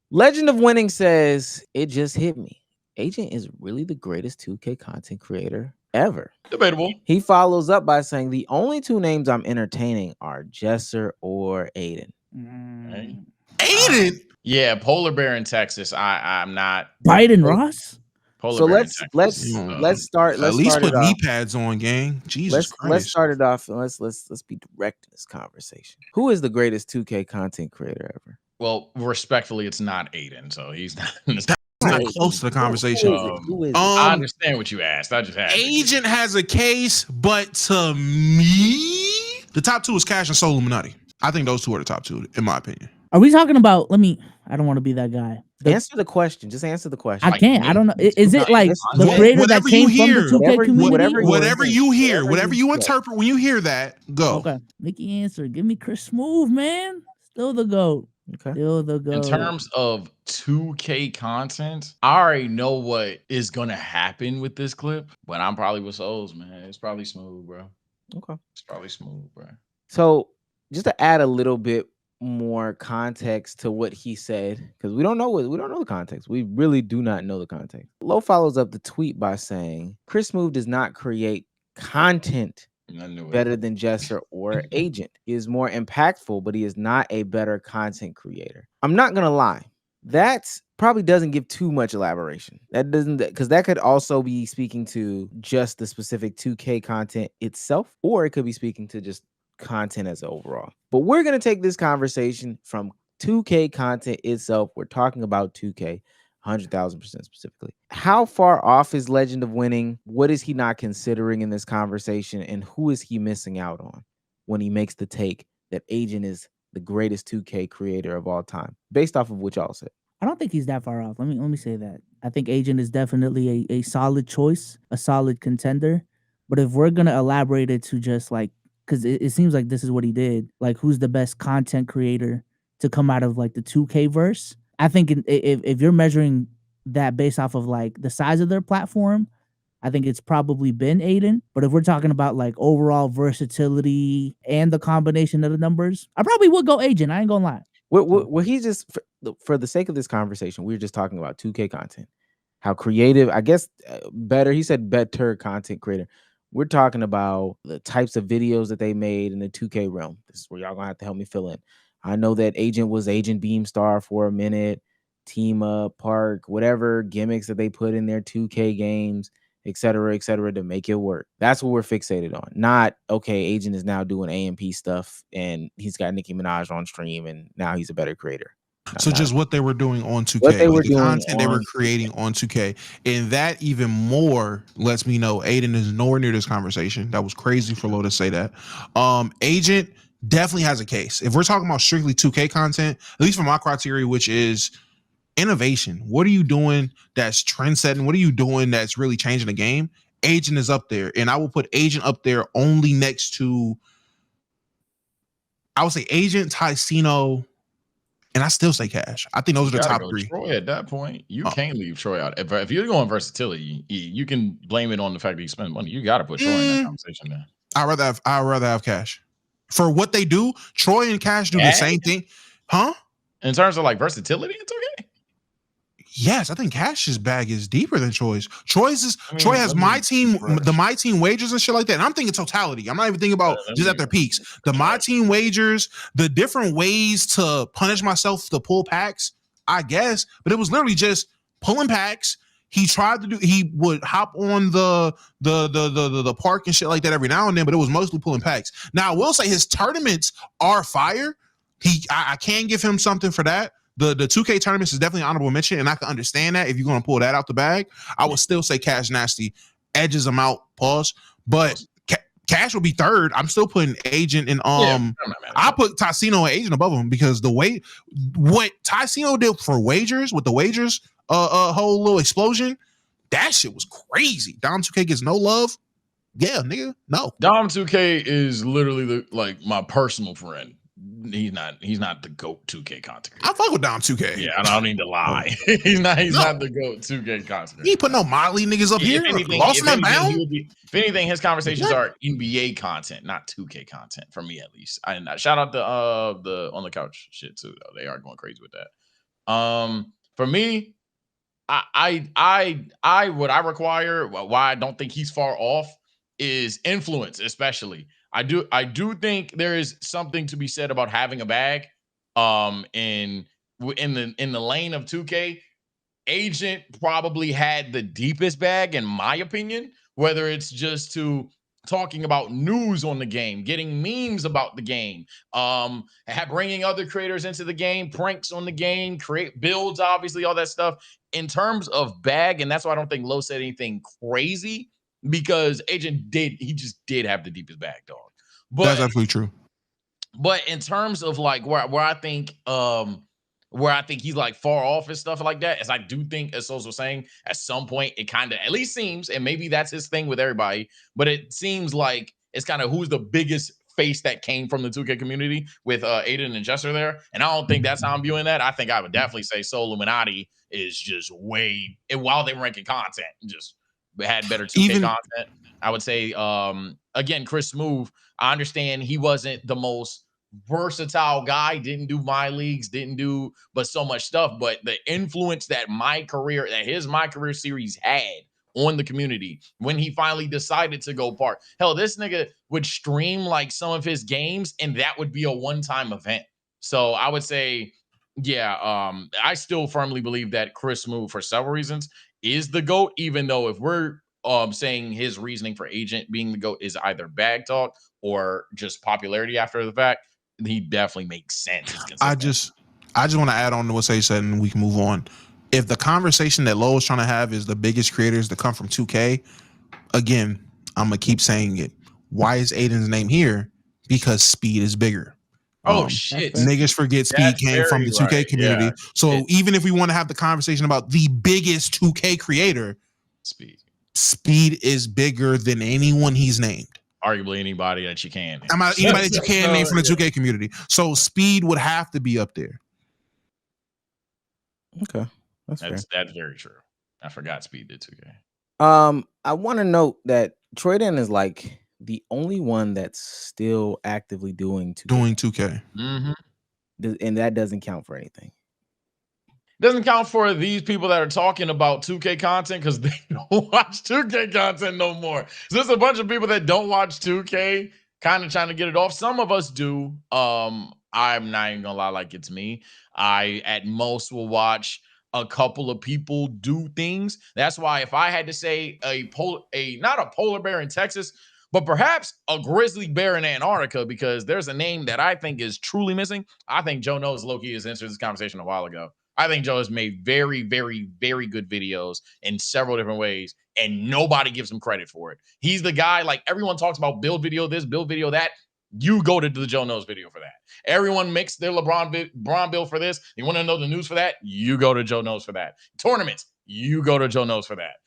Legend of Winning says, it just hit me. Agent is really the greatest 2K content creator ever. Debatable. He follows up by saying, the only two names I'm entertaining are Jesser or Aiden. Right? Aiden. Yeah, Polar Bear in Texas. I'm not Biden Ross. Polar So Bear in let's Texas. start At least it put knee off. pads on, gang. Jesus Let's Christ. start it off and let's be direct in this conversation. Who is the greatest 2K content creator ever? Well, respectfully, it's not Aiden, so he's not. It's not close to the conversation. Who is it? I understand what you asked. I just had Agent has a case, but to me, the top two is Cash and Soul Illuminati. I think those two are the top two, in my opinion. Are we talking about? I don't want to be that guy. Answer the question. Just answer the question. I can't. I don't know. Is it like the creator that came from the 2K community? Whatever you hear, whatever you interpret when you hear that, go. Okay, Mickey answer. Give me Chris Smooth, man. Still the GOAT. Okay. Still the GOAT. In terms of 2K content, I already know what is gonna happen with this clip, but I'm probably with Souls, man. It's probably Smooth, bro. Okay. It's probably Smooth, bro. So just to add a little bit more context to what he said, because we don't know the context. We really do not know the context. Low follows up the tweet by saying, Chris Smooth does not create content better than Jesser or Agent. He is more impactful, but he is not a better content creator. I'm not gonna lie. That probably doesn't give too much elaboration. That doesn't, because that could also be speaking to just the specific 2K content itself, or it could be speaking to just content as overall. But we're going to take this conversation from 2K content itself. We're talking about 2K 100,000% specifically. How far off is Legend of Winning? What is he not considering in this conversation? And who is he missing out on when he makes the take that Agent is the greatest 2K creator of all time, based off of what y'all said? I don't think he's that far off. Let me say that. I think Agent is definitely a solid choice, a solid contender. But if we're gonna elaborate it to just like, because it seems like this is what he did. Like, who's the best content creator to come out of like the 2K verse? I think if you're measuring that based off of like the size of their platform, I think it's probably been Aiden. But if we're talking about like overall versatility and the combination of the numbers, I probably would go Agent. I ain't gonna lie. Well, he just, for the sake of this conversation, we were just talking about 2K content. How creative, I guess, better. He said better content creator. We're talking about the types of videos that they made in the 2K realm. This is where y'all gonna have to help me fill in. I know that Agent was Agent Beamstar for a minute, Team Up, Park, whatever gimmicks that they put in their 2K games, et cetera, to make it work. That's what we're fixated on. Not, okay, Agent is now doing AMP stuff and he's got Nicki Minaj on stream and now he's a better creator. So just what they were doing on 2K, what they were the doing content they were creating on 2K, and that even more lets me know Aiden is nowhere near this conversation. That was crazy for Lo to say that. Agent definitely has a case. If we're talking about strictly 2K content, at least for my criteria, which is innovation. What are you doing that's trend setting? What are you doing that's really changing the game? Agent is up there, and I will put Agent up there only next to, I would say Agent, Ticino, and I still say Cash. I think those are the top three. Troy at that point, you can't leave Troy out. If you're going versatility, you can blame it on the fact that he spends money. You got to put Troy in that conversation there. I'd rather have Cash. For what they do, Troy and Cash do the same thing. Huh? In terms of like versatility, it's okay. Yes, I think Cash's bag is deeper than Troy's. Troy has my team, the My Team wagers and shit like that. And I'm thinking totality. I'm not even thinking about just at their peaks. The My Team wagers, the different ways to punish myself to pull packs, I guess. But it was literally just pulling packs. He would hop on the park and shit like that every now and then, but it was mostly pulling packs. Now I will say his tournaments are fire. I can give him something for that. The 2K tournaments is definitely an honorable mention, and I can understand that if you're going to pull that out the bag. I would still say Cash Nasty edges him out, pause. But Cash will be third. I'm still putting Agent and I put Ticino and Agent above him because the way what Ticino did for wagers with the wagers whole little explosion, that shit was crazy. Dom 2K gets no love. Yeah, nigga, no. Dom 2K is literally my personal friend. He's not the GOAT 2K content creator. I fuck with Dom 2K. Yeah, I don't need to lie. He's not the GOAT 2K content creator. He ain't put no Molly niggas up here. If anything, his conversations are NBA content, not 2K content for me at least. And shout out the on the couch shit too though. They are going crazy with that. For me, what I require, why I don't think he's far off, is influence, especially. I do think there is something to be said about having a bag. In the lane of 2K, Agent probably had the deepest bag, in my opinion, whether it's just to talking about news on the game, getting memes about the game, bringing other creators into the game, pranks on the game, create builds, obviously, all that stuff. In terms of bag, and that's why I don't think Low said anything crazy, because Agent just did have the deepest bag, dog. But that's absolutely true. But in terms of like where I think he's like far off and stuff like that, as I do think, as Souls was saying, at some point it kind of at least seems, and maybe that's his thing with everybody, but it seems like it's kind of who's the biggest face that came from the 2K community with Aiden and Jester there. And I don't think that's how I'm viewing that. I think I would definitely say Soul Illuminati is just way, and while they were ranking content, just had better 2K content. I would say again, Chris Smoove, I understand he wasn't the most versatile guy, didn't do my leagues, but so much stuff. But the influence that My Career series had on the community when he finally decided to go part. Hell, this nigga would stream like some of his games, and that would be a one-time event. So I would say, yeah, I still firmly believe that Chris Smoove, for several reasons, is the GOAT, even though if we're saying his reasoning for Agent being the GOAT is either bag talk or just popularity after the fact, he definitely makes sense. I just want to add on to what Sage said, and we can move on. If the conversation that Low is trying to have is the biggest creators that come from 2K, again, I'm gonna keep saying it. Why is Aiden's name here? Because Speed is bigger. Oh shit! Niggas forget Speed came from the 2K community. Yeah. So even if we want to have the conversation about the biggest 2K creator, Speed is bigger than anyone he's named. Arguably anybody that you can. Anybody that you can name from the 2K community. So Speed would have to be up there. Okay. That's very true. I forgot Speed did 2K. I want to note that Troyden is like the only one that's still actively doing 2K. Mm-hmm. And that doesn't count for anything. Doesn't count for these people that are talking about 2K content because they don't watch 2K content no more. So there's a bunch of people that don't watch 2K, kind of trying to get it off. Some of us do. I'm not even gonna lie, like it's me. I at most will watch a couple of people do things. That's why if I had to say not a polar bear in Texas, but perhaps a grizzly bear in Antarctica, because there's a name that I think is truly missing. I think Joe knows Loki has answered this conversation a while ago. I think Joe has made very, very, very good videos in several different ways, and nobody gives him credit for it. He's the guy, like everyone talks about build video this, build video that. You go to the Joe Knows video for that. Everyone makes their LeBron build for this. You want to know the news for that? You go to Joe Knows for that. Tournaments, you go to Joe Knows for that.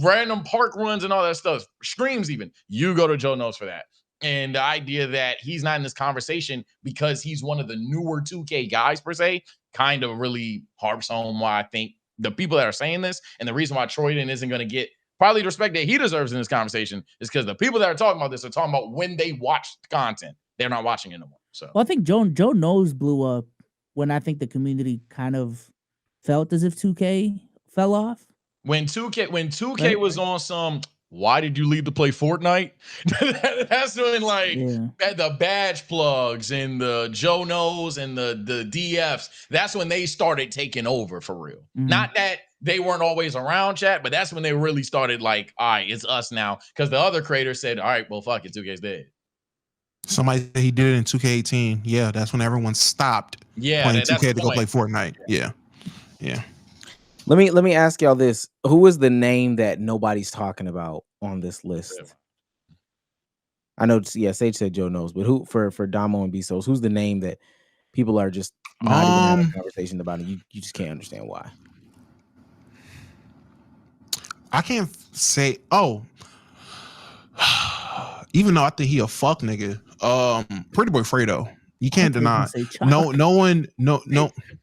Random park runs and all that stuff, streams even, you go to Joe Knows for that. And the idea that he's not in this conversation because he's one of the newer 2K guys per se, kind of really harps home why I think the people that are saying this, and the reason why Troyden isn't going to get probably the respect that he deserves in this conversation, is because the people that are talking about this are talking about when they watch content. They're not watching it no more. So, well, I think Joe Knows blew up when I think the community kind of felt as if 2K fell off. When 2K was on some, why did you leave to play Fortnite? That's when the badge plugs and the Joe Knows and the DFs. That's when they started taking over for real. Mm-hmm. Not that they weren't always around, chat, but that's when they really started like, all right, it's us now. Because the other creators said, all right, well, fuck it, 2K's dead. Somebody said he did it in 2K18. Yeah, that's when everyone stopped playing 2K to go play Fortnite. Yeah. Let me ask y'all this. Who is the name that nobody's talking about on this list? I know, Sage said Joe Knows, but who for Damo and Bezos, who's the name that people are just not even having a conversation about it? You just can't understand why. I can't say, even though I think he a fuck nigga, Pretty Boy Fredo. You can't deny. No one.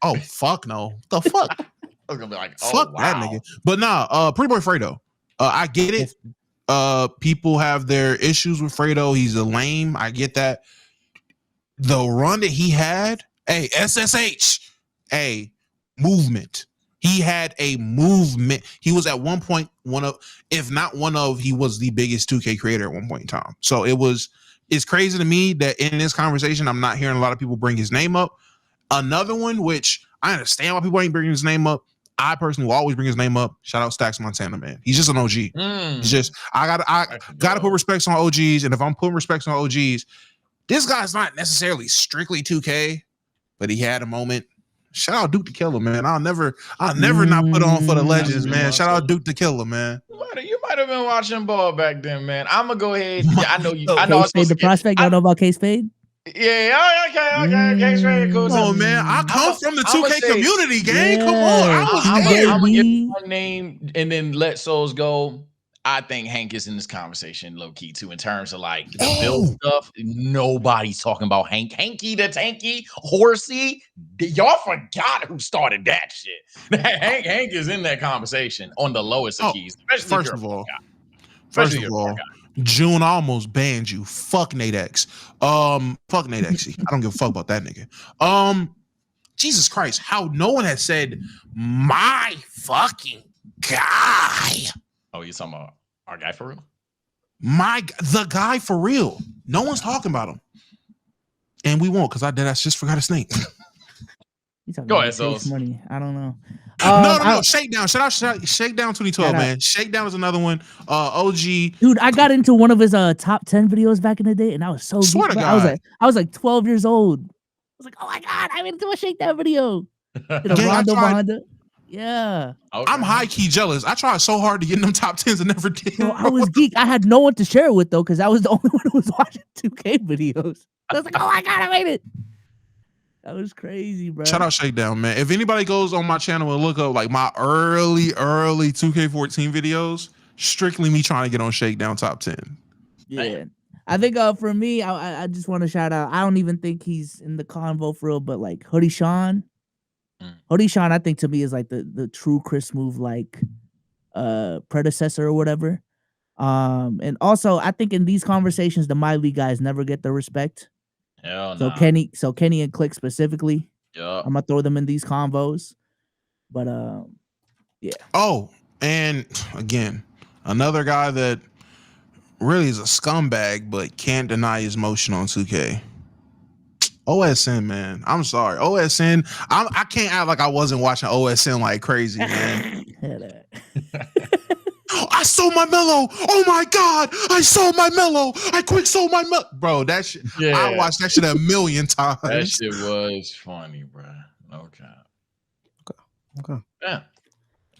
Oh, fuck no. The fuck? I was gonna be like, fuck that nigga. But nah, Pretty Boy Fredo. I get it. People have their issues with Fredo. He's a lame. I get that. The run that he had, hey, SSH, hey, movement. He had a movement. He was at one point one of, if not one of, he was the biggest 2K creator at one point in time. So it's crazy to me that in this conversation, I'm not hearing a lot of people bring his name up. Another one, which I understand why people ain't bringing his name up. I personally will always bring his name up. Shout out Stacks Montana, man. He's just an OG. He's just, I gotta put respects on OGs. And if I'm putting respects on OGs, this guy's not necessarily strictly 2K, but he had a moment. Shout out Duke the Killer, man. I'll never not put on for the legends, man. Shout out Duke the Killer, man. You might have been watching ball back then, man. I'm gonna go ahead. I know you. I know. K-Spade the prospect. Y'all know about K-Spade? Yeah. Okay. K-Spade, cool. Oh man, I come from the 2K community, gang. Come on, I'm gonna give my name and then let Souls go. I think Hank is in this conversation low key too, in terms of like the build stuff. Nobody's talking about Hank. Hanky the Tanky, Horsey. Y'all forgot who started that shit. Hank is in that conversation on the lowest of keys. First of all, June almost banned you. Fuck Nate X. Fuck Nate X. I don't give a fuck about that nigga. Jesus Christ, how no one has said my fucking guy. Oh, you talking about our guy for real? The guy for real. No one's talking about him. And we won't, because I just forgot his name. Go ahead, Souls. Money. I don't know. No. Shakedown. Shout out Shakedown 2012, man. Shakedown is another one. OG. Dude, I got into one of his top 10 videos back in the day, and I was so swear to God. I was like 12 years old. I was like, oh my God, I'm into a Shakedown video. Honda. Yeah. Okay. I'm high key jealous. I tried so hard to get in them top 10s and never did. Bro, I was geek. I had no one to share it with though, because I was the only one who was watching 2K videos. I was like, oh my God, I made it. That was crazy, bro. Shout out Shakedown, man. If anybody goes on my channel and look up like my early 2K14 videos, strictly me trying to get on Shakedown top 10. Yeah. I think for me, I just want to shout out. I don't even think he's in the convo for real, but like Hoodie Sean. Hoodie Sean, I think to me is like the true Chris Move like predecessor or whatever. And also I think in these conversations, the My League guys never get the respect. Hell so nah. Kenny and Click specifically. Yeah. I'm gonna throw them in these convos. But yeah. Oh, and again, another guy that really is a scumbag, but can't deny his motion on 2K. OSN, man. I'm sorry. OSN. I can't act like I wasn't watching OSN like crazy, man. I sold my Mellow. Oh my God. I sold my Mellow. I quick sold my Mellow. Bro, that shit. Yeah. I watched that shit a million times. That shit was funny, bro. Okay. Yeah.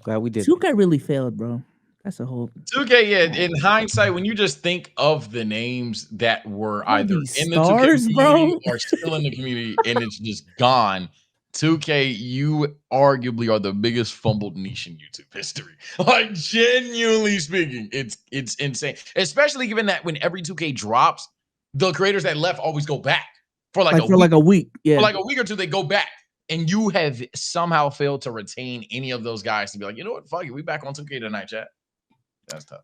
Glad we did. 2K really failed, bro. That's a whole 2K. Yeah, in hindsight, when you just think of the names that were either in the 2K community or still in the community and it's just gone, 2K, you arguably are the biggest fumbled niche in YouTube history. Like, genuinely speaking, it's insane. Especially given that when every 2K drops, the creators that left always go back for like a week. Yeah, for like a week or two, they go back. And you have somehow failed to retain any of those guys to be like, you know what? Fuck it. We back on 2K tonight, chat. That's tough.